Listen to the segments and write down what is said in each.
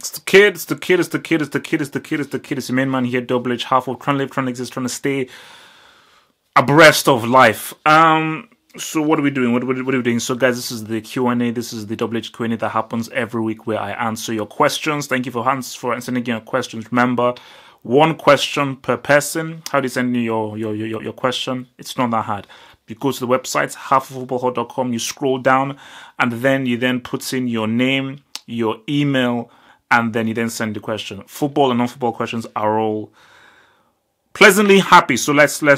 It's the kid, it's the kid, it's the kid, it's the kid, it's the kid, it's the kid, it's the main man here, Double H, half of trying to live, trying to exist, trying to stay abreast of life. So what are we doing? What are we doing? So guys, this is the Q&A. This is the Double H Q&A that happens every week where I answer your questions. Thank you for sending in your questions. Remember, one question per person. How do you send in your question? It's not that hard. You go to the website, halfoffootballhot.com, you scroll down, and then you put in your name, your email, and then you then send the question. Football and non-football questions are all pleasantly happy. So let's run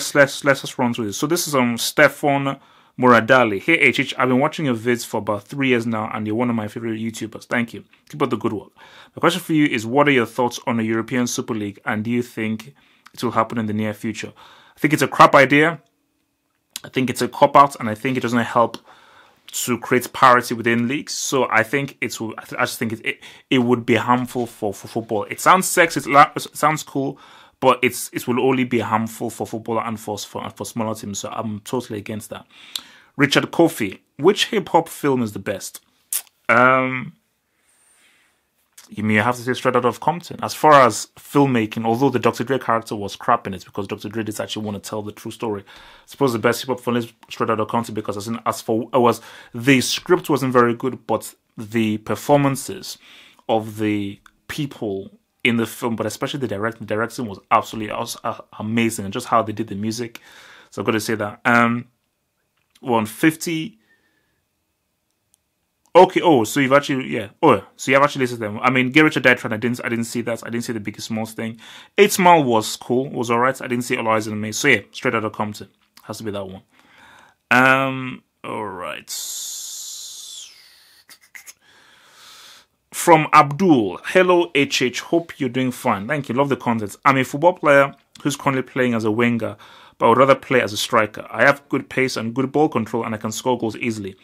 through this. So this is Stefan Muradali. Hey HH, I've been watching your vids for about 3 years now, and you're one of my favorite YouTubers. Thank you. Keep up the good work. My question for you is, what are your thoughts on a European Super League, and do you think it will happen in the near future? I think it's a crap idea. I think it's a cop-out, and I think it doesn't help to create parity within leagues. So I think I just think it would be harmful for football. It sounds sexy, it sounds cool, but it will only be harmful for football and for smaller teams. So I'm totally against that. Richard Kofi, which hip-hop film is the best? You may have to say Straight Outta Compton. As far as filmmaking, although the Dr. Dre character was crap in it, because Dr. Dre did actually want to tell the true story. I suppose the best hip-hop film is Straight Outta Compton, because the script wasn't very good, but the performances of the people in the film, but especially the direction was absolutely amazing, and just how they did the music. So I've got to say that. 150. Okay. Oh, so you've actually so you have actually listed them. I mean, Get Rich or Die Trying. I didn't see that. I didn't see the Biggest Smalls thing. 8 Mile was cool. Was alright. I didn't see All Eyes on Me. So yeah, Straight Outta Compton has to be that one. Alright. From Abdul, hello HH, hope you're doing fine. Thank you, love the content. I'm a football player who's currently playing as a winger, but I would rather play as a striker. I have good pace and good ball control, and I can score goals easily.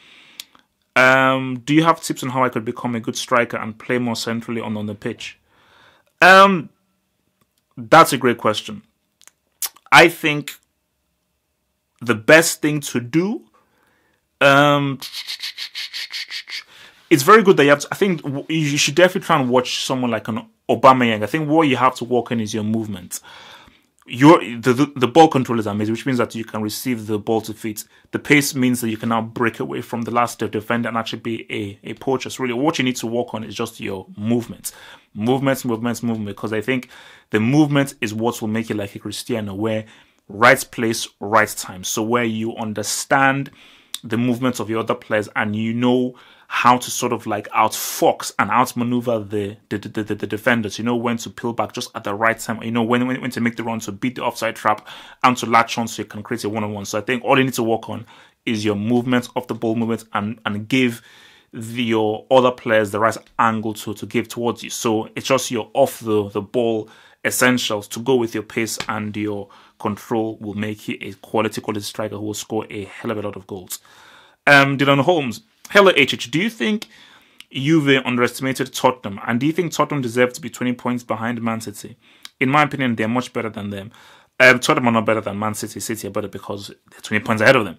Do you have tips on how I could become a good striker and play more centrally on the pitch? That's a great question. I think the best thing to do, it's very good that I think you should definitely try and watch someone like an Aubameyang. I think what you have to work on is your movement. The ball control is amazing, which means that you can receive the ball to feet. The pace means that you can now break away from the last defender and actually be a poacher. So really, what you need to work on is just your movement. Movement, because I think the movement is what will make you like a Cristiano, where right place, right time. So where you understand the movements of your other players, and you know how to sort of like outfox and outmaneuver the defenders. You know when to peel back just at the right time. You know when to make the run to beat the offside trap and to latch on so you can create a one-on-one. So I think all you need to work on is your movement, off the ball movement, and give your other players the right angle to give towards you. So it's just your off the ball essentials to go with your pace, and your control will make you a quality striker who will score a hell of a lot of goals. Dylan Holmes, hello HH, do you think Juve underestimated Tottenham, and do you think Tottenham deserve to be 20 points behind Man City? In my opinion, they're much better than them. Tottenham are not better than Man City. City are better because they're 20 points ahead of them.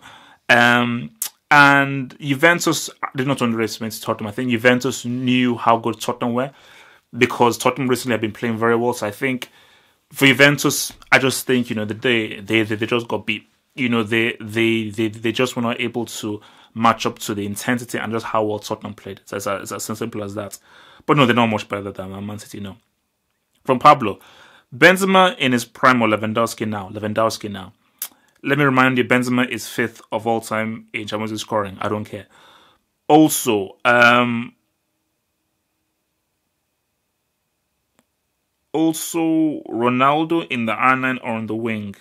And Juventus did not underestimate Tottenham. I think Juventus knew how good Tottenham were, because Tottenham recently have been playing very well. So I think for Juventus, I just think, you know, that they just got beat. You know, they just were not able to match up to the intensity and just how well Tottenham played. So it's as simple as that. But no, they're not much better than Man City, no. From Pablo, Benzema in his prime or Lewandowski now? Lewandowski now. Let me remind you, Benzema is 5th of all time in Champions League scoring. I don't care. Also, Ronaldo in the R9 or on the wing.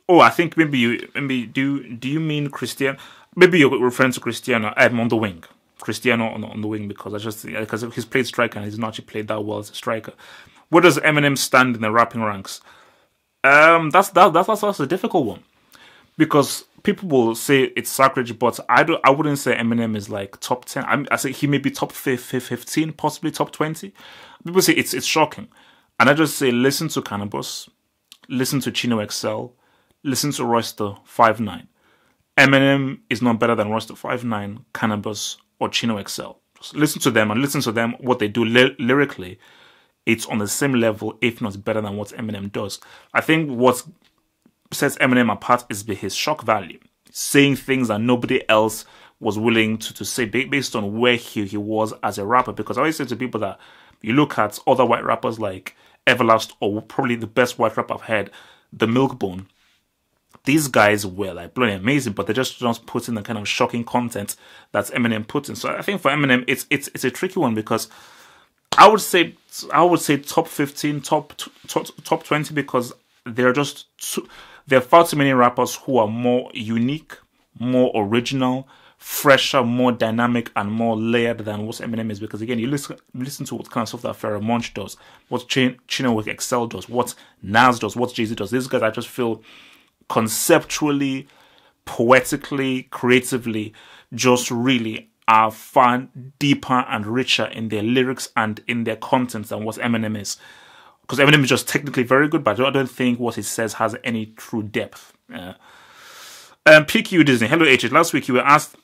I think maybe do you mean Cristiano? Maybe you're referring to Cristiano. I'm on the wing. Cristiano on the wing, because because he's played striker and he's not actually played that well as a striker. Where does Eminem stand in the rapping ranks? That's a difficult one, because people will say it's sacrilege, but I wouldn't say Eminem is like top 10. I say he may be top 15, possibly top 20. People say it's shocking, and I just say listen to Cannabis, listen to Chino XL, listen to Royster 5'9". Eminem is not better than Royster 5'9", Cannabis, or Chino Excel. Just listen to them and listen to them, what they do lyrically. It's on the same level, if not better than what Eminem does. I think what sets Eminem apart is his shock value. Saying things that nobody else was willing to say based on where he was as a rapper. Because I always say to people that you look at other white rappers like Everlast, or probably the best white rapper I've heard, the Milkbone. These guys were like bloody amazing, but they're just not putting the kind of shocking content that Eminem put in. So I think for Eminem, it's a tricky one, because I would say top 15, top 20, because there are far too many rappers who are more unique, more original, fresher, more dynamic, and more layered than what Eminem is. Because again, you listen to what kind of stuff that Pharoah Monch does, what Chino Excel does, what Nas does, what Jay-Z does. These guys, I just feel conceptually, poetically, creatively, just really are far deeper and richer in their lyrics and in their content than what Eminem is. Because Eminem is just technically very good, but I don't think what he says has any true depth. PQ Disney. Hello, HH. Last week you were asked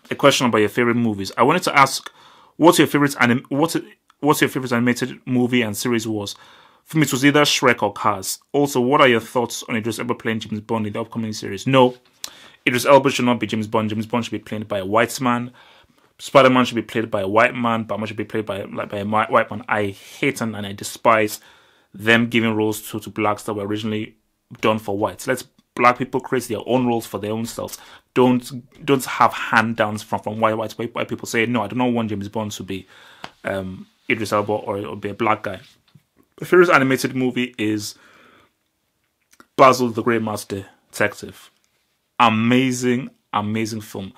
a question about your favorite movies. I wanted to ask what your favorite animated movie and series was. For me, it was either Shrek or Cars. Also, what are your thoughts on Idris Elba playing James Bond in the upcoming series? No, Idris Elba should not be James Bond. James Bond should be played by a white man. Spider-Man should be played by a white man. Batman should be played by a white man. I hate and I despise them giving roles to blacks that were originally done for whites. Let's black people create their own roles for their own selves. Don't have hand downs from white people say, no, I do not want James Bond to be Idris Elba or be a black guy. My favorite animated movie is Basil the Great Master Detective. Amazing film.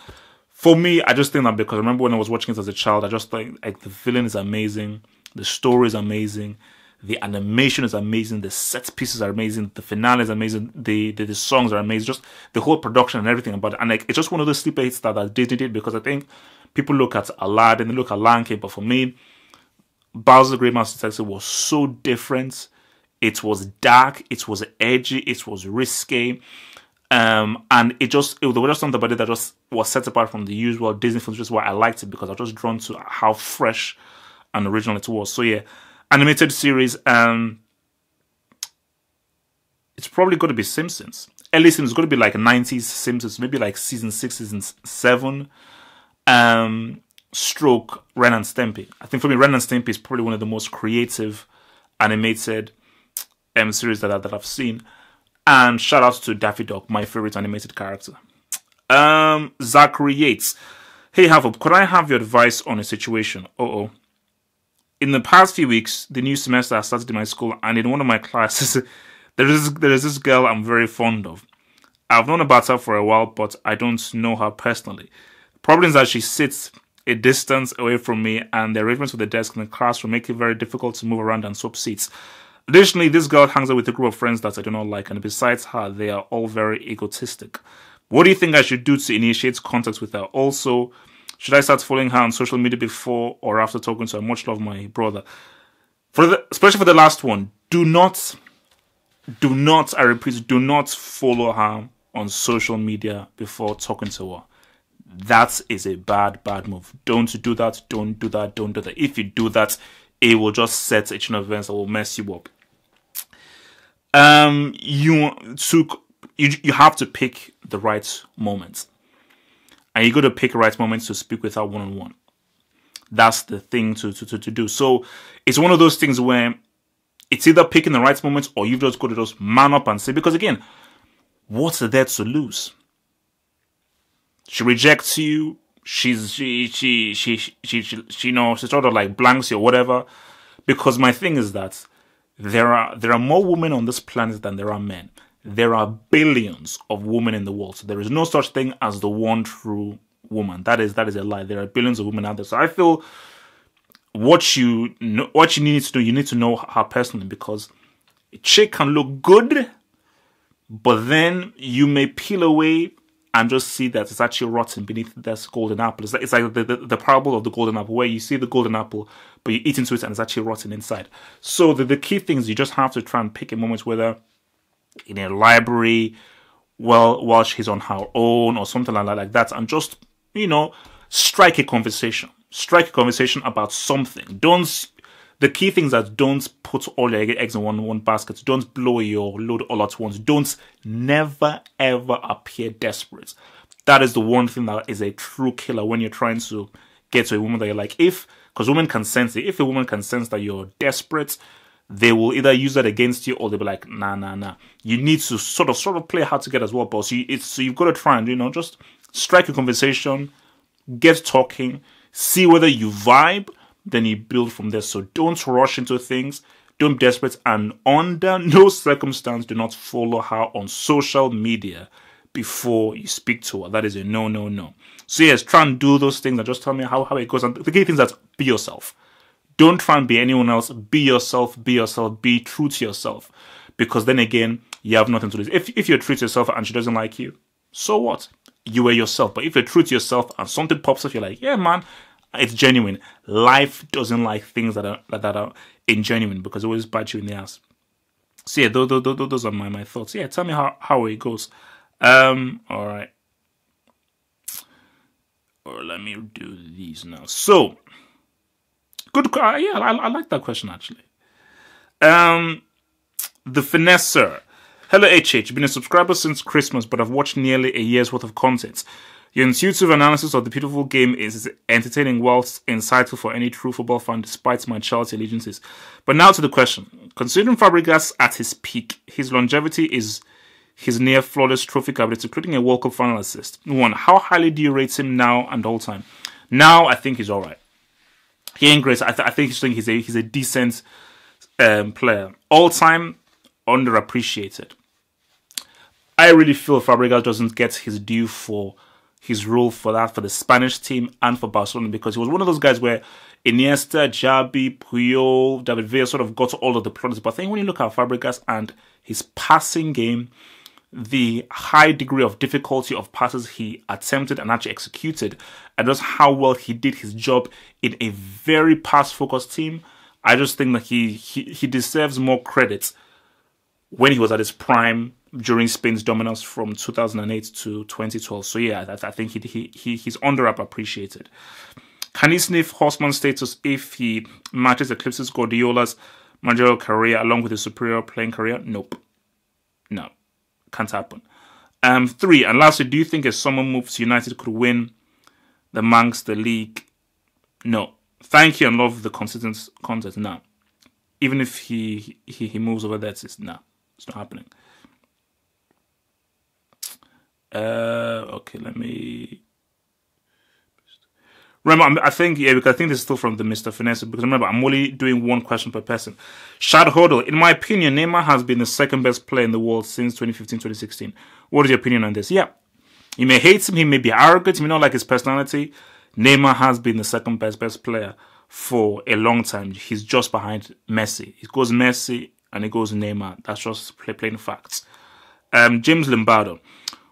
For me, I just think that because I remember when I was watching it as a child, I just think like the villain is amazing, the story is amazing, the animation is amazing, the set pieces are amazing, the finale is amazing, the songs are amazing, just the whole production and everything about it. And like it's just one of those sleeper hits that Disney did, because I think people look at Aladdin, they look at Lion King, but for me, Bowser the Great Master Detective was so different. It was dark, it was edgy, it was risque, and there was just something about it that just was set apart from the usual Disney films, which is why I liked it, because I was just drawn to how fresh and original it was. So yeah, animated series, it's probably going to be Simpsons. Early Simpsons, it's going to be like 90s Simpsons, maybe like season 6, season 7. Stroke Ren and Stimpy. I think for me, Ren and Stimpy is probably one of the most creative animated series that I've seen. And shout out to Daffy Duck, my favorite animated character. Zachary Yates. Hey, Halfop, could I have your advice on a situation? In the past few weeks, the new semester has started in my school, and in one of my classes, there is this girl I'm very fond of. I've known about her for a while, but I don't know her personally. The problem is that she sits a distance away from me, and the arrangements of the desk in the classroom make it very difficult to move around and swap seats. Additionally, this girl hangs out with a group of friends that I do not like, and besides her, they are all very egotistic. What do you think I should do to initiate contact with her? Also, should I start following her on social media before or after talking to her? Much love, my brother. Especially for the last one, do not, I repeat, do not follow her on social media before talking to her. That is a bad move. Don't do that. Don't do that. If you do that, it will just set a chain of events that will mess you up. You have to pick the right moment, and you got to pick the right moment to speak with her one-on-one. That's the thing to do. So it's one of those things where it's either picking the right moment, or you've just got to just man up and say, because again, what's there to lose? She rejects you. She sort of like blanks you or whatever. Because my thing is that there are more women on this planet than there are men. There are billions of women in the world. So there is no such thing as the one true woman. That is a lie. There are billions of women out there. So I feel what you need to do, you need to know her personally, because a chick can look good, but then you may peel away and just see that it's actually rotten beneath this golden apple. It's like the parable of the golden apple, where you see the golden apple, but you eat into it and it's actually rotten inside. So the key thing is you just have to try and pick a moment, whether in a library, while she's on her own or something like that, and just, strike a conversation. Strike a conversation about something. The key things that don't put all your eggs in one basket. Don't blow your load all at once. Don't never ever appear desperate. That is the one thing that is a true killer when you're trying to get to a woman that you're like, because women can sense it. If a woman can sense that you're desperate, they will either use that against you or they'll be like, nah. You need to sort of play hard to get as well, boss. So you've got to try and, just strike a conversation, get talking, see whether you vibe, then you build from there. So don't rush into things, don't be desperate, and under no circumstance do not follow her on social media before you speak to her. That is a no. So yes, try and do those things and just tell me how it goes. And the key thing is that be yourself. Don't try and be anyone else. Be yourself. Be true to yourself. Because then again, you have nothing to lose. If you're true to yourself and she doesn't like you, so what? You were yourself. But if you're true to yourself and something pops up, you're like, yeah, man, it's genuine. Life doesn't like things that are ingenuine because it always bites you in the ass. So yeah, those are my thoughts. Yeah, tell me how it goes. All right. Or let me do these now. So, good. Yeah, I like that question actually. The Finesser. Hello HH, been a subscriber since Christmas, but I've watched nearly a year's worth of content. Your intuitive analysis of the beautiful game is entertaining whilst insightful for any true football fan despite my Chelsea allegiances. But now to the question. Considering Fabregas at his peak, his longevity is his near flawless trophy cabinet, including a World Cup final assist. 1. How highly do you rate him now and all time? Now, I think he's alright. He ain't great. I think he's a decent player. All time, underappreciated. I really feel Fabregas doesn't get his due for his role for the Spanish team and for Barcelona, because he was one of those guys where Iniesta, Xavi, Puyol, David Villa sort of got all of the products. But I think when you look at Fabregas and his passing game, the high degree of difficulty of passes he attempted and actually executed, and just how well he did his job in a very pass-focused team, I just think that he deserves more credit when he was at his prime during Spain's dominance from 2008 to 2012. So yeah, I think he's underappreciated. Can he sniff Horseman status if he matches eclipses Guardiola's managerial career along with his superior playing career? Nope. No. Can't happen. 3. And lastly, do you think a summer move to United could win the Manx the league? No. Thank you and love the consistent content. No. Even if he moves over there, it's not happening. Okay, let me. Remember, I think because I think this is still from the Mr. Finesse, because remember, I'm only doing one question per person. Shad Hodel, in my opinion, Neymar has been the second best player in the world since 2015-2016. What is your opinion on this? Yeah, you may hate him, he may be arrogant, you may not like his personality. Neymar has been the second best player for a long time. He's just behind Messi. It goes Messi and it goes Neymar. That's just plain facts. James Lombardo.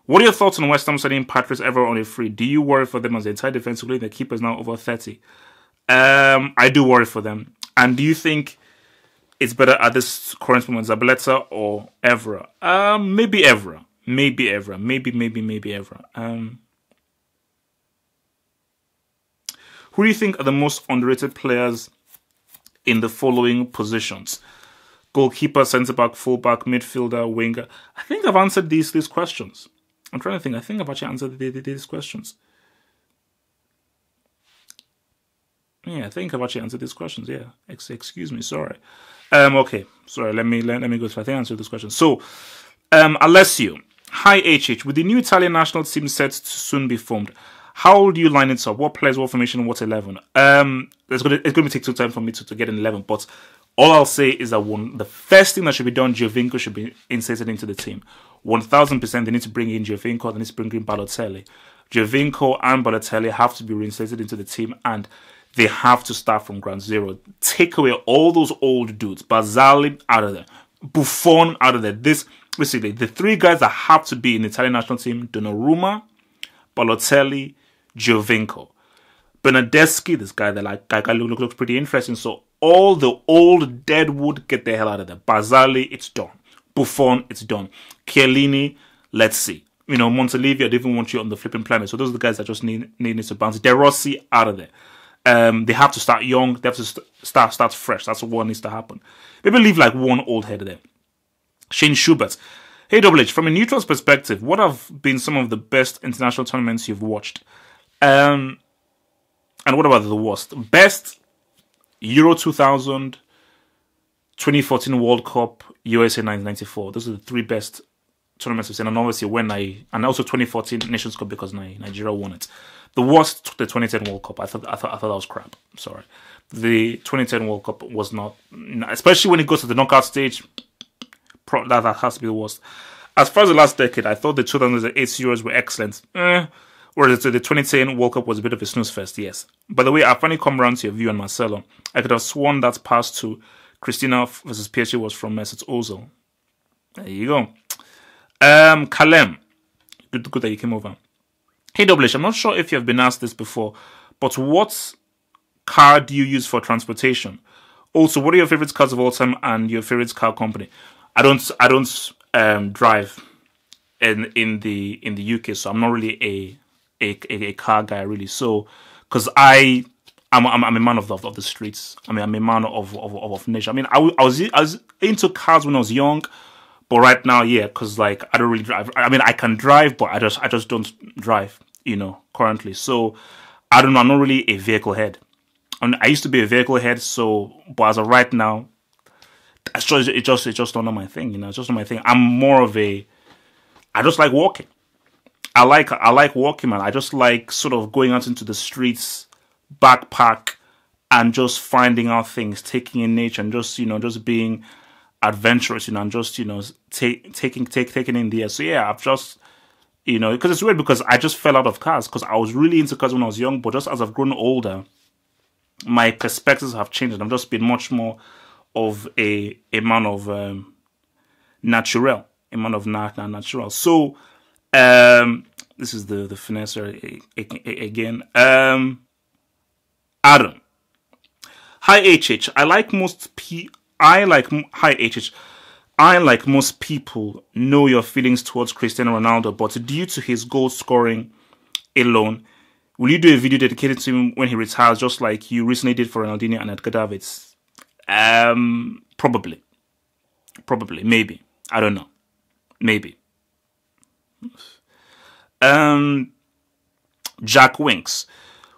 What are your thoughts on West Ham sending Patrice Evra on a free? Do you worry for them as the entire defensive league? The keeper is now over 30. I do worry for them. And do you think it's better at this current moment, Zabaleta or Evra? Maybe Evra. Maybe Evra. Maybe Evra. Who do you think are the most underrated players in the following positions? Goalkeeper, centre-back, full-back, midfielder, winger. I think I've answered these questions. I'm trying to think. I think I've actually answered these questions. Yeah, I think I've actually answered these questions. Yeah, excuse me. Sorry. Okay. Sorry. Let me go through. I think I answered this question. So, Alessio. Hi, HH. With the new Italian national team set to soon be formed, how will you line it up? What players, what formation, what 11? It's going to take some time for me to get an 11. But all I'll say is that the first thing that should be done, Giovinco should be inserted into the team. 1000% they need to bring in Giovinco, they need to bring in Balotelli. Giovinco and Balotelli have to be reinserted into the team, and they have to start from ground zero. Take away all those old dudes. Barzagli out of there. Buffon out of there. Basically, the three guys that have to be in the Italian national team, Donnarumma, Balotelli, Giovinco. Bernardeschi, this guy that looks pretty interesting. So all the old deadwood, get the hell out of there. Barzagli, it's done. Buffon, it's done. Chiellini, let's see. Montalivi, I didn't want you on the flipping planet. So those are the guys that just need to bounce. De Rossi out of there. They have to start young. They have to start fresh. That's what needs to happen. Maybe leave like one old head there. Shane Schubert. Hey, Double H, from a neutral's perspective, what have been some of the best international tournaments you've watched? And what about the worst? Best, Euro 2000, 2014 World Cup, USA 1994. Those are the three best tournaments I've seen. And obviously and also 2014 Nations Cup because Nigeria won it. The worst, the 2010 World Cup. I thought that was crap. Sorry. The 2010 World Cup was not, especially when it goes to the knockout stage, that has to be the worst. As far as the last decade, I thought the 2008 Euros were excellent. Whereas the 2010 World Cup was a bit of a snooze fest, yes. By the way, I finally come around to your view on Marcelo. I could have sworn that pass to Christina versus PSG was from Mesut Ozil. There you go. Kalem. Good that you came over. Hey, Doublish, I'm not sure if you have been asked this before, but what car do you use for transportation? Also, what are your favorite cars of all time and your favorite car company? I don't drive in the UK, so I'm not really a car guy really. So, because I'm a man of the streets. I mean, I'm a man of nature. I mean, I was into cars when I was young, but right now, yeah, because like I don't really drive. I mean, I can drive, but I just don't drive. Currently. So I don't know. I'm not really a vehicle head. I used to be a vehicle head. So, but as of right now, it's just not my thing. It's just not my thing. I'm more of I just like walking. I like walking, man. I just like sort of going out into the streets, backpack, and just finding out things, taking in nature, and just being adventurous, and just taking in the air. So yeah, I've just because it's weird because I just fell out of cars because I was really into cars when I was young, but just as I've grown older, my perspectives have changed, and I've just been much more of a man of natural, a man of natural. So. This is the finesser again. Adam. Hi HH. I like most people know your feelings towards Cristiano Ronaldo, but due to his goal scoring alone, will you do a video dedicated to him when he retires, just like you recently did for Ronaldinho and Edgar Davids? Probably, maybe. I don't know. Maybe. Jack Winks.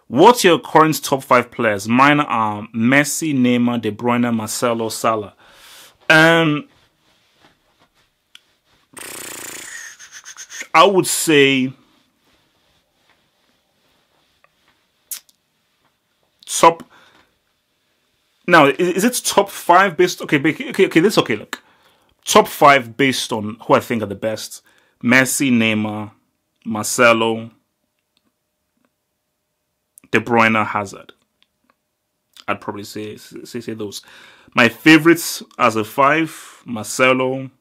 What's your current top 5 players? Mine are Messi, Neymar, De Bruyne, Marcelo, Salah. I would say top. Now, is it top 5 based? Okay, this okay. Look, top 5 based on who I think are the best. Messi, Neymar, Marcelo, De Bruyne, Hazard. I'd probably say those. My favorites as a 5: Marcelo,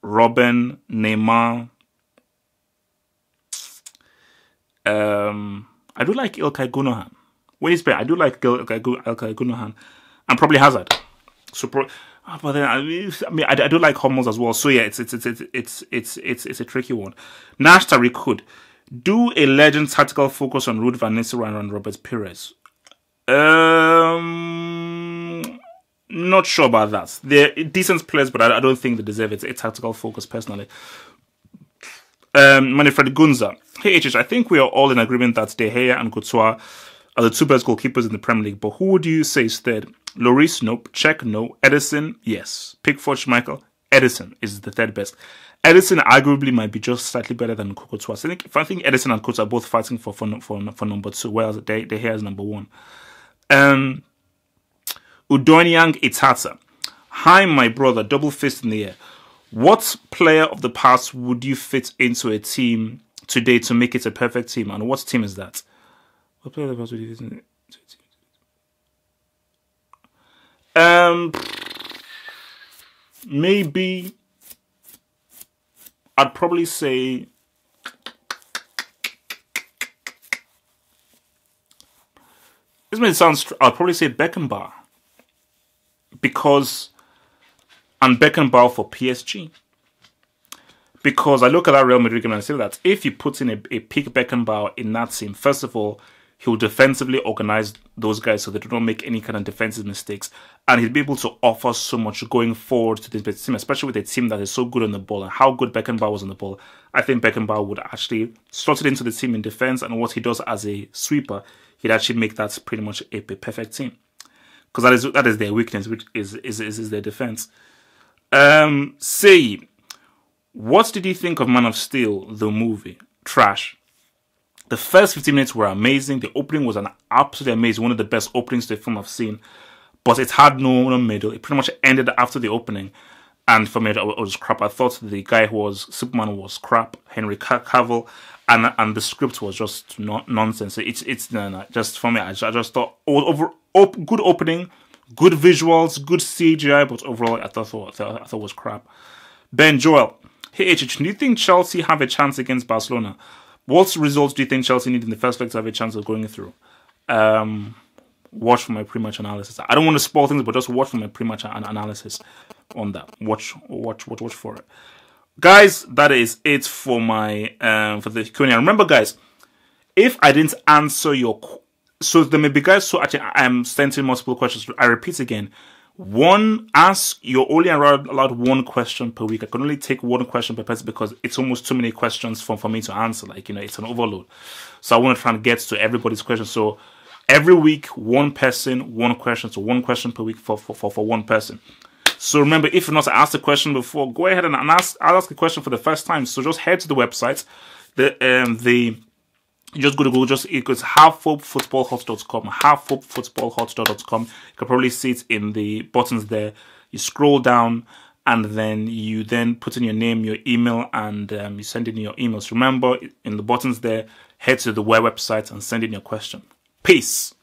Robin, Neymar. I do like Ilkay Gundogan. When he's playing, I do like Ilkay Gundogan, and probably Hazard. So, but then I do like Hummels as well. So yeah, it's a tricky one. Nash Tariq could do a legend tactical focus on Ruud van Nistelrooy and Robert Pires. Not sure about that. They're decent players, but I don't think they deserve it. A tactical focus personally. Manfred Gunza. Hey HH, I think we are all in agreement that De Gea and Courtois are the 2 best goalkeepers in the Premier League. But who would you say is third? Lloris, nope. Cech, no. Edison, yes. Pickford, Schmeichel, Edison is the 3rd best. Edison arguably might be just slightly better than Courtois. I think Edison and Courtois are both fighting for number 2, whereas De Gea is number 1. Udonyang Itata. Hi, my brother. Double fist in the air. What player of the past would you fit into a team today to make it a perfect team? And what team is that? What player of the past would you fit into a team? Maybe I'd probably say this may sound. I'd probably say Beckenbauer and Beckenbauer for PSG Because I look at that Real Madrid game and I say that if you put in a peak Beckenbauer in that team, first of all, he'll defensively organize those guys so they do not make any kind of defensive mistakes. And he'll be able to offer so much going forward to this team, especially with a team that is so good on the ball and how good Beckenbauer was on the ball. I think Beckenbauer would actually slot it into the team in defense, and what he does as a sweeper, he'd actually make that pretty much a perfect team. Because that is their weakness, which is their defense. Say, what did you think of Man of Steel, the movie? Trash. The first 15 minutes were amazing. The opening was an absolutely amazing, one of the best openings to a film I've seen. But it had no middle. It pretty much ended after the opening. And for me, it was crap. I thought the guy who was Superman was crap, Henry Cavill, and the script was just nonsense. It's no. Just for me, I just thought good opening, good visuals, good CGI, but overall, I thought it was crap. Ben Joel, hey HH, do you think Chelsea have a chance against Barcelona? What results do you think Chelsea need in the first leg to have a chance of going through? Watch for my pre-match analysis. I don't want to spoil things, but just watch for my pre-match analysis on that. Watch for it, guys. That is it for my for the Q&A. Remember, guys, if I didn't answer your, so there may be guys who actually I'm sending multiple questions. I repeat again. You're only allowed one question per week. I can only take one question per person because it's almost too many questions for me to answer. Like, it's an overload. So I want to try and get to everybody's questions. So every week, one person, one question. So one question per week for one person. So remember, if you've not asked a question before, go ahead and ask a question for the first time. So just head to the website. You just go to Google, it goes halfhopefootballhot.com, halfhopefootballhot.com. You can probably see it in the buttons there. You scroll down, and then you put in your name, your email, and you send in your emails. Remember, in the buttons there, head to the website and send in your question. Peace.